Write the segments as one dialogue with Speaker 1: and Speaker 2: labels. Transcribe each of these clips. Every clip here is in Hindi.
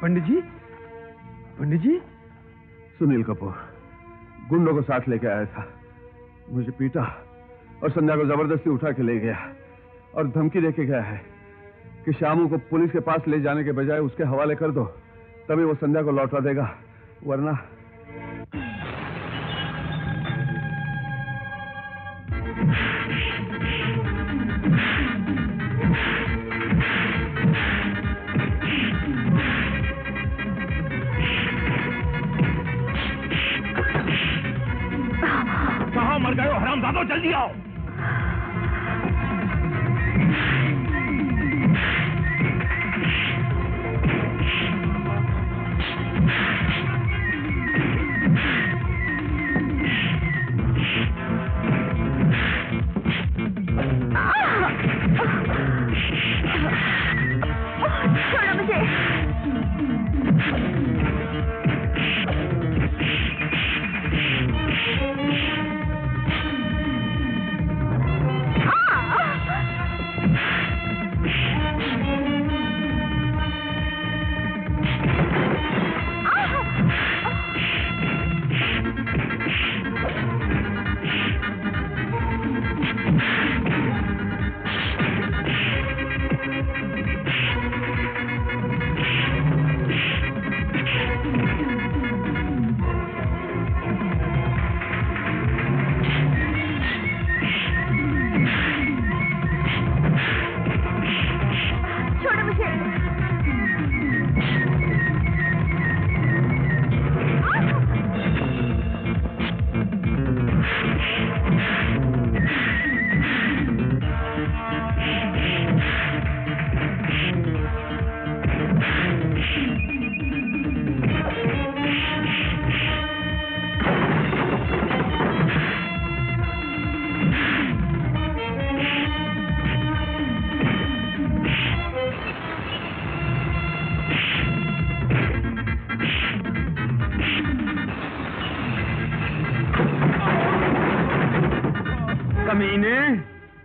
Speaker 1: पंडित जी, पंडित जी।
Speaker 2: सुनील कपूर गुंडों को साथ लेके आया था, मुझे पीटा और संध्या को जबरदस्ती उठा के ले गया और धमकी देके गया है कि शामू को पुलिस के पास ले जाने के बजाय उसके हवाले कर दो, तभी वो संध्या को लौटा देगा, वरना।
Speaker 3: कहाँ मर गए हो हरामजादो, जल्दी आओ।
Speaker 4: छोड़ो मुझे।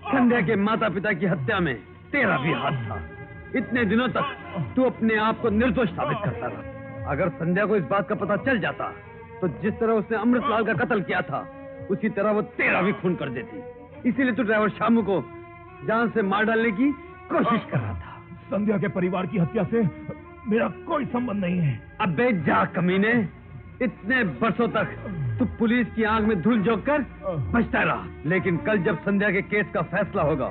Speaker 1: संध्या के माता पिता की हत्या में तेरा भी हाथ था। इतने दिनों तक तू अपने आप को निर्दोष साबित करता रहा। अगर संध्या को इस बात का पता चल जाता तो जिस तरह उसने अमृतलाल का कत्ल किया था उसी तरह वो तेरा भी खून कर देती। इसीलिए तू ड्राइवर शामू को जान से मार डालने की कोशिश कर रहा था।
Speaker 3: संध्या के परिवार की हत्या से मेरा कोई संबंध नहीं है।
Speaker 1: अबे जा कमीने, इतने बरसों तक तू पुलिस की आंख में धूल झोंक कर बचता रहा, लेकिन कल जब संध्या के केस का फैसला होगा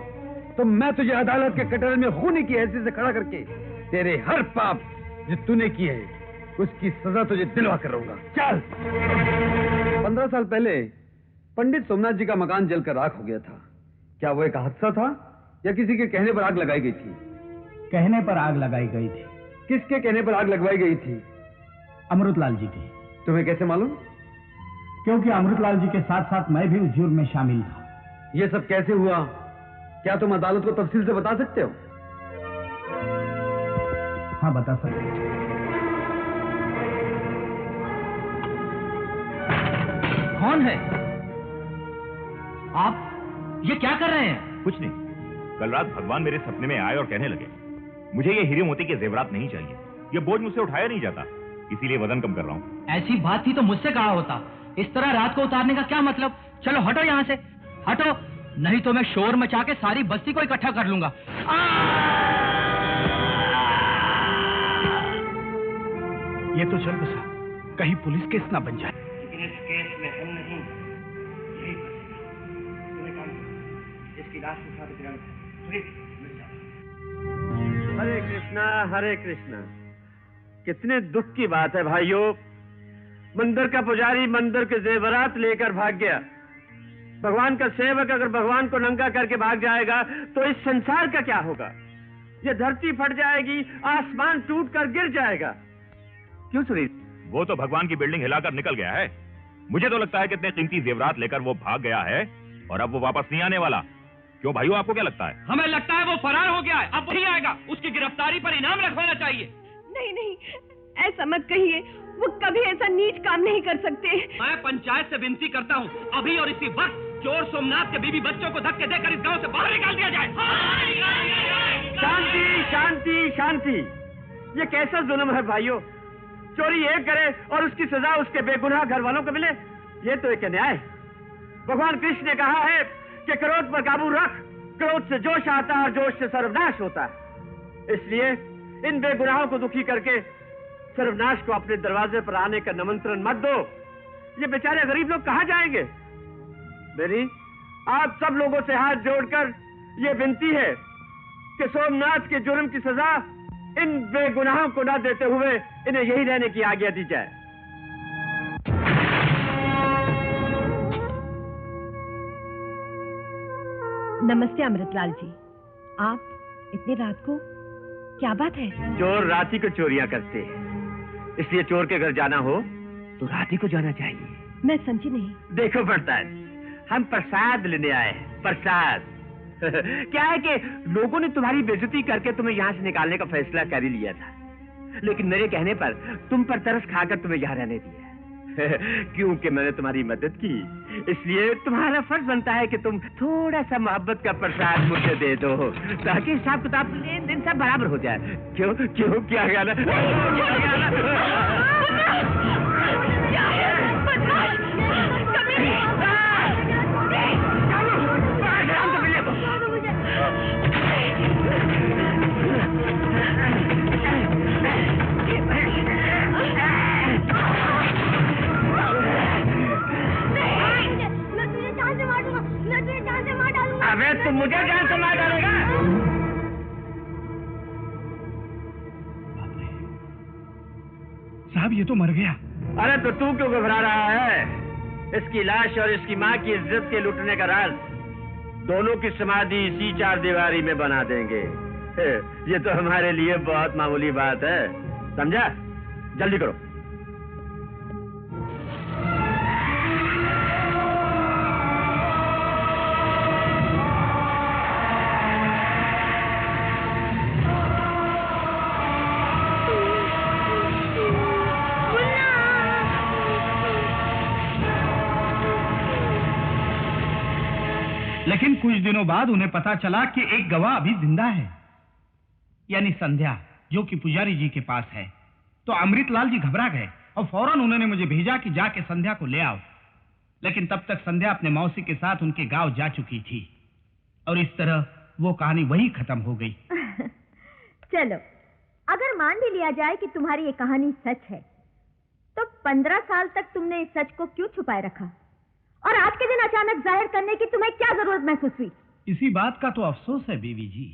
Speaker 1: तो मैं तुझे अदालत के कटोरे में खूनी की हैसियत से खड़ा करके तेरे हर पाप जो तूने किए हैं उसकी सजा तुझे दिलवा कर रहूंगा। चल। 15 साल पहले पंडित सोमनाथ जी का मकान जलकर राख हो गया था। क्या वो एक हादसा था या किसी के कहने पर आग लगाई गई थी?
Speaker 5: कहने पर आग लगाई गई थी।
Speaker 1: किसके कहने पर आग लगवाई गई थी?
Speaker 5: अमृतलाल जी की।
Speaker 1: तुम्हें कैसे मालूम?
Speaker 5: क्योंकि अमृतलाल जी के साथ साथ मैं भी उस जुर्म में शामिल था।
Speaker 1: ये सब कैसे हुआ? क्या तुम अदालत को तफसील से बता सकते हो?
Speaker 5: हाँ, बता सकते हो।
Speaker 6: कौन है आप? ये क्या कर रहे हैं?
Speaker 3: कुछ नहीं। कल रात भगवान मेरे सपने में आए और कहने लगे मुझे ये हीरे मोती के जेवरात नहीं चाहिए, ये बोझ मुझसे उठाया नहीं जाता, इसीलिए वजन कम कर रहा हूँ।
Speaker 6: ऐसी बात थी तो मुझसे कहा होता। इस तरह रात को उतारने का क्या मतलब? चलो हटो यहाँ से, हटो, नहीं तो मैं शोर मचा के सारी बस्ती को इकट्ठा कर लूंगा।
Speaker 5: ये तो चल बसा, कहीं पुलिस केस ना बन जाए।
Speaker 7: लेकिन इस केस में हम नहीं, यही फंसेगा। तुम्हें काम करो, इसकी लाश उठा के तिरंगा
Speaker 8: हरे कृष्णा, हरे कृष्णा। कितने दुख की बात है भाइयों, मंदिर का पुजारी मंदिर के जेवरात लेकर भाग गया। भगवान का सेवक अगर भगवान को नंगा करके भाग जाएगा तो इस संसार का क्या होगा? ये धरती फट जाएगी, आसमान टूट कर गिर जाएगा। क्यों सुनील?
Speaker 3: वो तो भगवान की बिल्डिंग हिलाकर निकल गया है। मुझे तो लगता है कितने कीमती जेवरात लेकर वो भाग गया है और अब वो वापस नहीं आने वाला। क्यों भाइयों, आपको क्या लगता है?
Speaker 6: हमें लगता है वो फरार हो गया है, अब वही आएगा। उसकी गिरफ्तारी पर इनाम रखवाना चाहिए।
Speaker 4: नहीं नहीं, ऐसा मत कहिए, वो कभी ऐसा नीच काम नहीं कर सकते।
Speaker 6: मैं पंचायत से विनती करता हूँ, अभी और इसी वक्त चोर सोमनाथ के बीवी बच्चों को धक्के देकर इस गांव से बाहर निकाल दिया जाए।
Speaker 8: शांति शांति शांति। ये कैसा जुल्म है भाइयों? चोरी एक करे और उसकी सजा उसके बेगुनाह घर वालों को मिले, ये तो एक अन्याय। भगवान कृष्ण ने कहा है कि क्रोध पर काबू रख, क्रोध से जोश आता है और जोश से सर्वनाश होता है। इसलिए इन बेगुनाहों को दुखी करके सर्वनाश को अपने दरवाजे पर आने का निमंत्रण मत दो। ये बेचारे गरीब लोग कहां जाएंगे? मेरी आप सब लोगों से हाथ जोड़कर ये विनती है कि सोमनाथ के जुर्म की सजा इन बेगुनाहों को न देते हुए इन्हें यही रहने की आज्ञा दी जाए।
Speaker 4: नमस्ते अमृतलाल जी, आप इतनी रात को, क्या बात है?
Speaker 8: चोर रात ही को चोरियां करते हैं, इसलिए चोर के घर जाना हो तो रात ही को जाना चाहिए।
Speaker 4: मैं समझी नहीं।
Speaker 8: देखो पड़ताल, हम प्रसाद लेने आए हैं, प्रसाद। क्या है कि लोगों ने तुम्हारी बेइज्जती करके तुम्हें यहाँ से निकालने का फैसला कर ही लिया था, लेकिन मेरे कहने पर तुम पर तरस खाकर तुम्हें यहाँ रहने दिया। क्योंकि मैंने तुम्हारी मदद की, इसलिए तुम्हारा फर्ज बनता है कि तुम थोड़ा सा मोहब्बत का प्रसाद मुझे दे दो, ताकि हिसाब किताब लेन देन सब बराबर हो जाए। क्यों क्यों क्या ख्याल अबे तुम मुझे जान से मार डालेगा?
Speaker 5: साहब ये तो मर गया।
Speaker 8: अरे तो तू क्यों घबरा रहा है? इसकी लाश और इसकी माँ की इज्जत के लुटने का राज दोनों की समाधि इसी चार दीवारी में बना देंगे। ये तो हमारे लिए बहुत मामूली बात है, समझा? जल्दी करो।
Speaker 5: लेकिन कुछ दिनों बाद उन्हें पता चला कि एक गवाह अभी जिंदा है, यानी संध्या, जो कि पुजारी जी के पास है। तो अमृतलाल जी घबरा गए और फौरन उन्होंने मुझे भेजा कि जाके संध्या को ले आओ। लेकिन तब तक संध्या अपने मौसी के साथ उनके गांव जा चुकी थी और इस तरह वो कहानी वहीं खत्म हो गई।
Speaker 9: चलो, अगर मान भी लिया जाए कि तुम्हारी ये कहानी सच है, तो 15 साल तक तुमने इस सच को क्यों छुपाए रखा? और आज के दिन अचानक जाहिर करने की तुम्हें क्या जरूरत महसूस हुई?
Speaker 5: इसी बात का तो अफसोस है बीवी जी।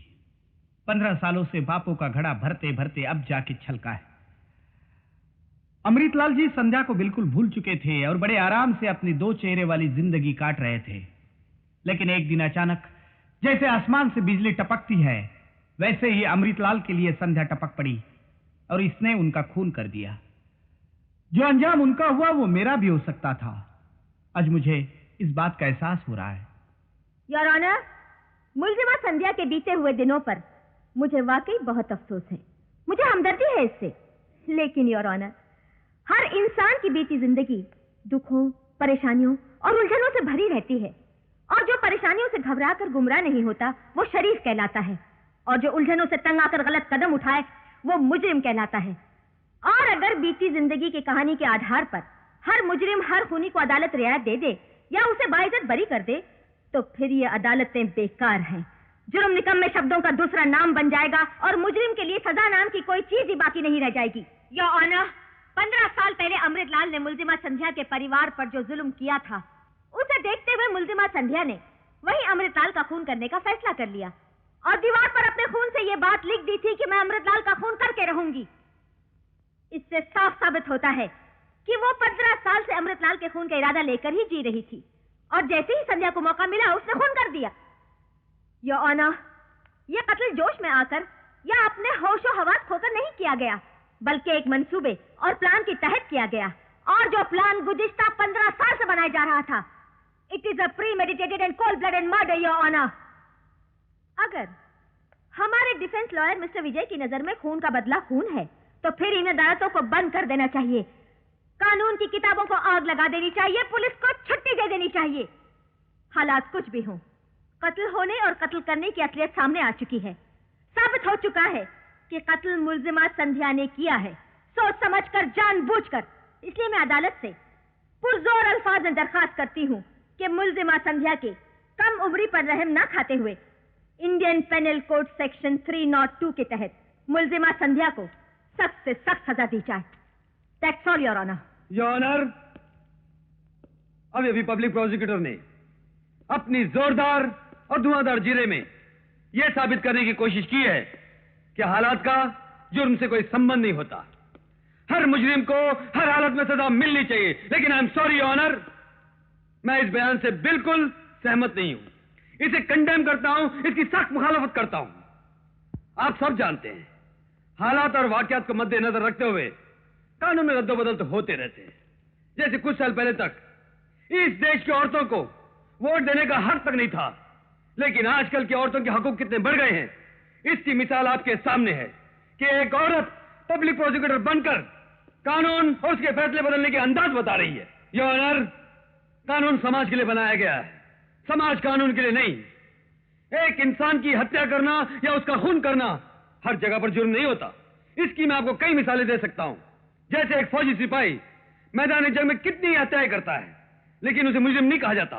Speaker 5: 15 सालों से बापों का घड़ा भरते भरते अब जाके छलका है। अमृतलाल जी संध्या को बिल्कुल भूल चुके थे और बड़े आराम से अपनी 2 चेहरे वाली जिंदगी काट रहे थे। लेकिन एक दिन अचानक जैसे आसमान से बिजली टपकती है, वैसे ही अमृतलाल के लिए संध्या टपक पड़ी और इसने उनका खून कर दिया। जो अंजाम उनका हुआ वो मेरा भी हो सकता था। आज मुझे इस बात का एहसास हो रहा है।
Speaker 9: योर ऑनर, मुलजिमा संध्या के बीते हुए दिनों पर मुझे वाकई बहुत अफसोस है। मुझे हमदर्दी है इससे। लेकिन योर ऑनर, हर इंसान की बीती जिंदगी दुखों, परेशानियों और उलझनों से भरी रहती है, और जो परेशानियों से घबराकर गुमराह नहीं होता वो शरीफ कहलाता है, और जो उलझनों से तंग आकर गलत कदम उठाए वो मुजरिम कहलाता है। और अगर बीती जिंदगी की कहानी के आधार पर हर मुजरिम हर खूनी को अदालत रियायत दे दे या उसे बाइज्जत बरी कर दे, तो फिर ये अदालतें बेकार हैं। जुर्म निकम्मे शब्दों का दूसरा नाम बन जाएगा और मुजरिम के लिए सजा नाम की कोई चीज ही बाकी नहीं रह जाएगी। योर ऑनर, 15 साल पहले अमृतलाल ने मुलजिमा संध्या के परिवार पर जो जुल्म किया था, उसे देखते हुए मुलजिमा संध्या ने वही अमृतलाल का खून करने का फैसला कर लिया और दीवार पर अपने खून से यह बात लिख दी थी कि मैं अमृतलाल का खून करके रहूंगी। इससे साफ साबित होता है कि वो 15 साल से अमृतलाल के खून का इरादा लेकर ही जी रही थी, और जैसे ही संध्या को मौका मिला उसने खून कर दिया। योर ऑनर, यह कत्ल जोश में आकर या अपने होशो हवास खोकर नहीं किया गया, बल्कि एक मंसूबे और प्लान के तहत किया गया, और जो प्लान गुज़िश्ता 15 साल से बनाया जा रहा था। It is a premeditated and cold blooded murder your honour. अगर हमारे डिफेंस लॉयर मिस्टर विजय की नजर में खून का बदला खून है, तो फिर इन अदालतों को बंद कर देना चाहिए, कानून की किताबों को आग लगा देनी चाहिए, पुलिस को छुट्टी दे देनी चाहिए। हालात कुछ भी हों, कत्ल होने और कत्ल करने की असलियत सामने आ चुकी है। साबित हो चुका है कि कत्ल मुल्जिमा संध्या ने किया है, सोच समझकर, जानबूझकर। इसलिए मैं अदालत से पुरजोर अल्फाज में दरखास्त करती हूँ कि मुल्जिमा संध्या के कम उम्री पर रहम ना खाते हुए इंडियन पेनल कोड सेक्शन 302 के तहत मुल्जिमा संध्या को सख्त से सख्त सजा दी जाए। That's all your honour.
Speaker 1: Your honour, अभी पब्लिक प्रोसिक्यूटर ने अपनी जोरदार और धुआंधार जीरे में यह साबित करने की कोशिश की है कि हालात का जुर्म से कोई संबंध नहीं होता। हर मुजरिम को हर हालत में सजा मिलनी चाहिए। लेकिन I am sorry your honour, मैं इस बयान से बिल्कुल सहमत नहीं हूं। इसे कंडेम करता हूं, इसकी सख्त मुखालफत करता हूं। आप सब जानते हैं, हालात और वाकयात को मद्देनजर रखते हुए कानून में रद्दोबदल तो होते रहते हैं। जैसे कुछ साल पहले तक इस देश की औरतों को वोट देने का हक तक नहीं था, लेकिन आजकल की औरतों के हकूक कितने बढ़ गए हैं, इसकी मिसाल आपके सामने है कि एक औरत पब्लिक प्रोसिक्यूटर बनकर कानून और उसके फैसले बदलने के अंदाज बता रही है। योर ऑनर, कानून समाज के लिए बनाया गया है, समाज कानून के लिए नहीं। एक इंसान की हत्या करना या उसका खून करना हर जगह पर जुर्म नहीं होता। इसकी मैं आपको कई मिसालें दे सकता हूं। जैसे एक फौजी सिपाही मैदान जंग में कितनी हत्याएं करता है, लेकिन उसे मुजरिम नहीं कहा जाता,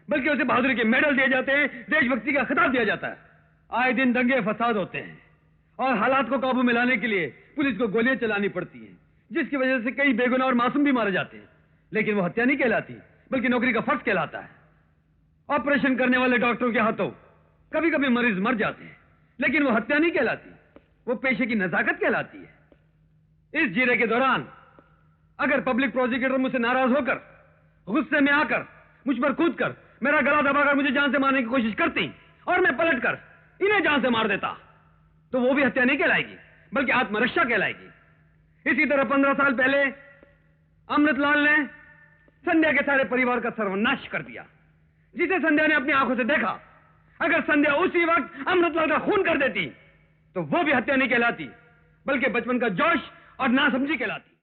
Speaker 1: बल्कि उसे बहादुरी के मेडल दिए जाते हैं, देशभक्ति का खिताब दिया जाता है। आए दिन दंगे फसाद होते हैं और हालात को काबू में लाने के लिए पुलिस को गोलियां चलानी पड़ती हैं, जिसकी वजह से कई बेगुनाह और मासूम भी मारे जाते हैं। लेकिन वो हत्या नहीं कहलाती, बल्कि नौकरी का फर्ज कहलाता है। ऑपरेशन करने वाले डॉक्टरों के हाथों कभी कभी मरीज मर जाते हैं, लेकिन वो हत्या नहीं कहलाती, वो पेशे की नजाकत कहलाती है। इस जीरे के दौरान अगर पब्लिक प्रोसिक्यूटर मुझसे नाराज होकर, गुस्से में आकर, मुझ पर कूदकर, मेरा गला दबाकर मुझे जान से मारने की कोशिश करती और मैं पलटकर इन्हें जान से मार देता, तो वो भी हत्या नहीं कहलाएगी, बल्कि आत्मरक्षा कहलाएगी। इसी तरह 15 साल पहले अमृतलाल ने संध्या के सारे परिवार का सर्वनाश कर दिया, जिसे संध्या ने अपनी आंखों से देखा। अगर संध्या उसी वक्त अमृतलाल का खून कर देती, तो वो भी हत्या नहीं कहलाती, बल्कि बचपन का जोश और नासमझी कहलाती।